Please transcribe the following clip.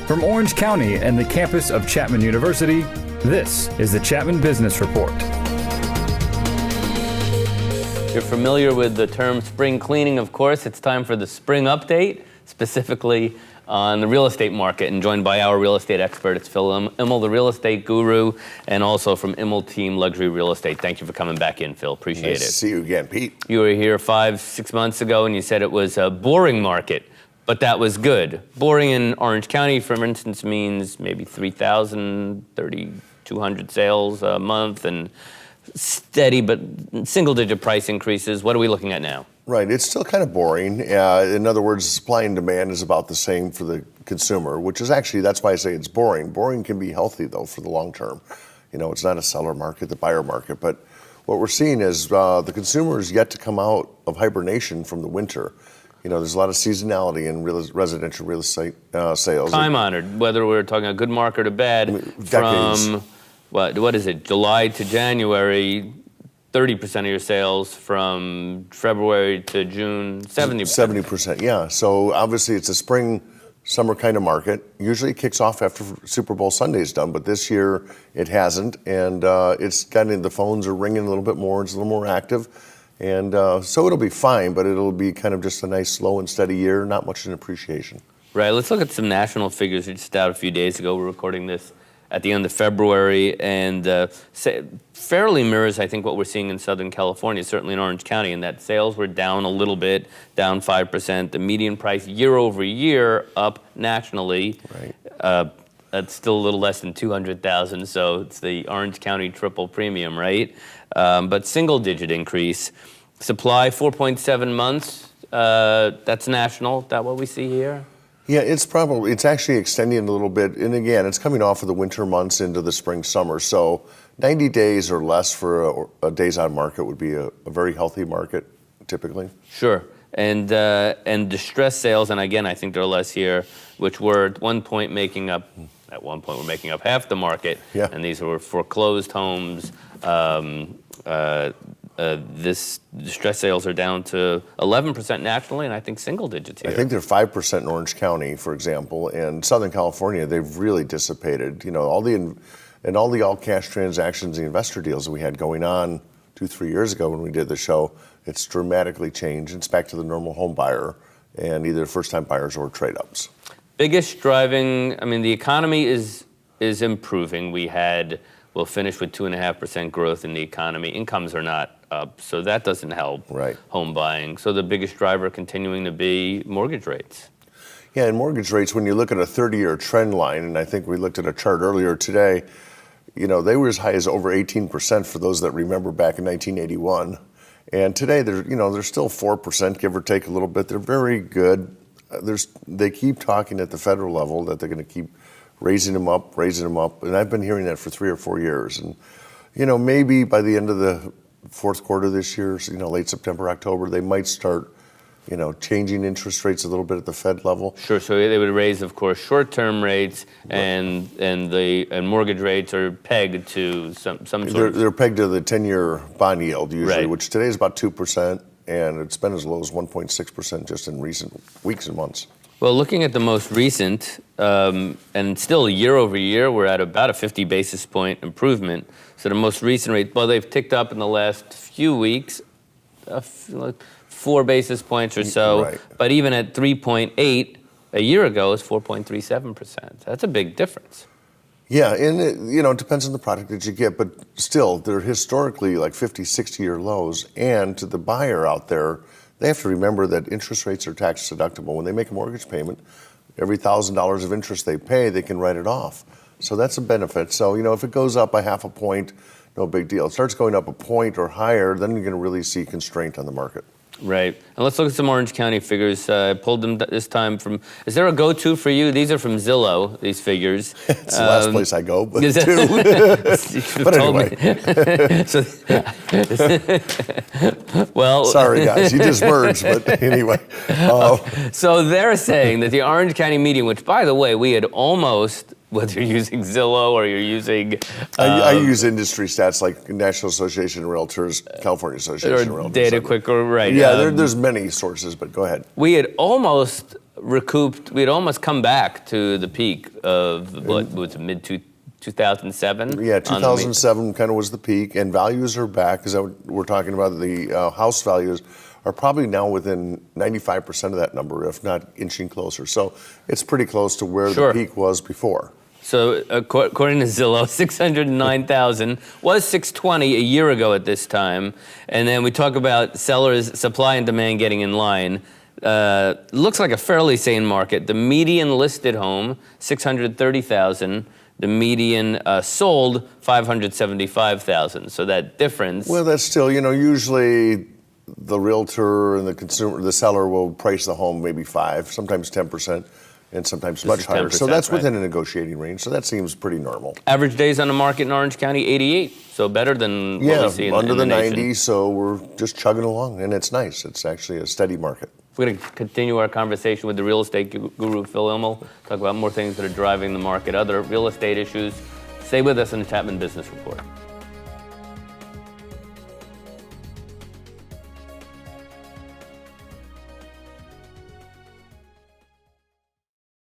From Orange County and the campus of Chapman University, this is the Chapman Business Report. You're familiar with the term spring cleaning, of course. It's time for the spring update, specifically on the real estate market, and joined by our real estate expert. It's Phil Immel, the real estate guru, and also from Immel Team Luxury Real Estate. Thank you for coming back in, Phil. Appreciate it. Nice to see you again, Pete. You were here 5-6 months ago, and you said it was a boring market, but that was good. Boring in Orange County, for instance, means maybe 3,000, 3,200 sales a month, and steady but single-digit price increases. What are we looking at now? Right, it's still kind of boring. In other words, supply and demand is about the same for the consumer, which is actually, that's why I say it's boring. Boring can be healthy, though, for the long term. You know, it's not a seller market, the buyer market. But what we're seeing is the consumer is yet to come out of hibernation from the winter. You know, there's a lot of seasonality in residential real estate sales. Time-honored, whether we're talking a good market or bad, decades. From, what is it, July to January, 30% of your sales, from February to June, 70%. 70%, yeah. So obviously it's a spring, summer kind of market. Usually it kicks off after Super Bowl Sunday is done, but this year it hasn't. And it's gotten, the phones are ringing a little bit more, it's a little more active. And so it'll be fine, but it'll be kind of just a nice slow and steady year, not much in appreciation. Right, let's look at some national figures just out a few days ago. We're recording this at the end of February, and fairly mirrors, I think, what we're seeing in Southern California, certainly in Orange County, in that sales were down a little bit, down 5%. The median price year over year up nationally. Right. That's still a little less than $200,000, so it's the Orange County triple premium, right? But single-digit increase. Supply, 4.7 months. That's national. Is that what we see here? Yeah, it's actually extending a little bit. And again, it's coming off of the winter months into the spring, summer. So 90 days or less for a days on market would be a very healthy market, typically. Sure. And distressed sales, and again, I think there are less here, which were at one point we're making up half the market. Yeah. And these were foreclosed homes. This distress sales are down to 11% nationally, and I think single digits here. I think they're 5% in Orange County, for example, and Southern California. They've really dissipated. You know, all the all-cash transactions, the investor deals that we had going on 2-3 years ago when we did the show, it's dramatically changed. It's back to the normal home buyer and either first-time buyers or trade-ups. Biggest driving, I mean, the economy is improving. We'll finish with 2.5% growth in the economy. Incomes are not up, so that doesn't help home buying. So the biggest driver continuing to be mortgage rates. Yeah, and mortgage rates, when you look at a 30-year trend line, and I think we looked at a chart earlier today, you know, they were as high as over 18% for those that remember back in 1981. And today, they're still 4%, give or take a little bit. They're very good. They keep talking at the federal level that they're going to keep raising them up, and I've been hearing that for 3 or 4 years. And, you know, maybe by the end of the fourth quarter this year, you know, late September, October, they might start, you know, changing interest rates a little bit at the Fed level. Sure, so they would raise, of course, short-term rates, and mortgage rates are pegged to some sort of... They're pegged to the 10-year bond yield, usually, right, which today is about 2%, and it's been as low as 1.6% just in recent weeks and months. Well, looking at the most recent, and still year over year, we're at about a 50 basis point improvement. So the most recent rate, well, they've ticked up in the last few weeks, 4 basis points or so. Right. But even at 3.8 a year ago, it's 4.37%. That's a big difference. Yeah, and it depends on the product that you get, but still, they're historically like 50, 60-year lows. And to the buyer out there, they have to remember that interest rates are tax deductible. When they make a mortgage payment, every $1,000 of interest they pay, they can write it off. So that's a benefit. So, you know, if it goes up by half a point, no big deal. It starts going up a point or higher, then you're going to really see constraint on the market. Right. And let's look at some Orange County figures. I pulled them this time from, is there a go-to for you? These are from Zillow, these figures. It's the last place I go, but anyway. Well, sorry guys, you just merged, but anyway. So they're saying that the Orange County median, which by the way, we had almost, whether you're using Zillow or you're using... I use industry stats like National Association of Realtors, California Association of Realtors. Data Quicker, right. Yeah, there's many sources, but go ahead. We had almost recouped. We'd almost come back to the peak of what was mid 2007. Yeah, 2007 kind of was the peak, and values are back. Because we're talking about the house values are probably now within 95% of that number, if not inching closer. So it's pretty close to where the peak was before. So according to Zillow, 609,000 was 620 a year ago at this time. And then we talk about sellers, supply and demand getting in line. Looks like a fairly sane market. The median listed home, 630,000. The median sold, 575,000. So that difference. Well, that's still, usually the realtor and the seller will price the home maybe 5%, sometimes 10%. And sometimes much higher. So that's within a negotiating range. So that seems pretty normal. Average days on the market in Orange County, 88. So better than what we see in under the nation. 90. So we're just chugging along, and it's nice. It's actually a steady market. We're going to continue our conversation with the real estate guru, Phil Immel, talk about more things that are driving the market, other real estate issues. Stay with us in the Chapman Business Report.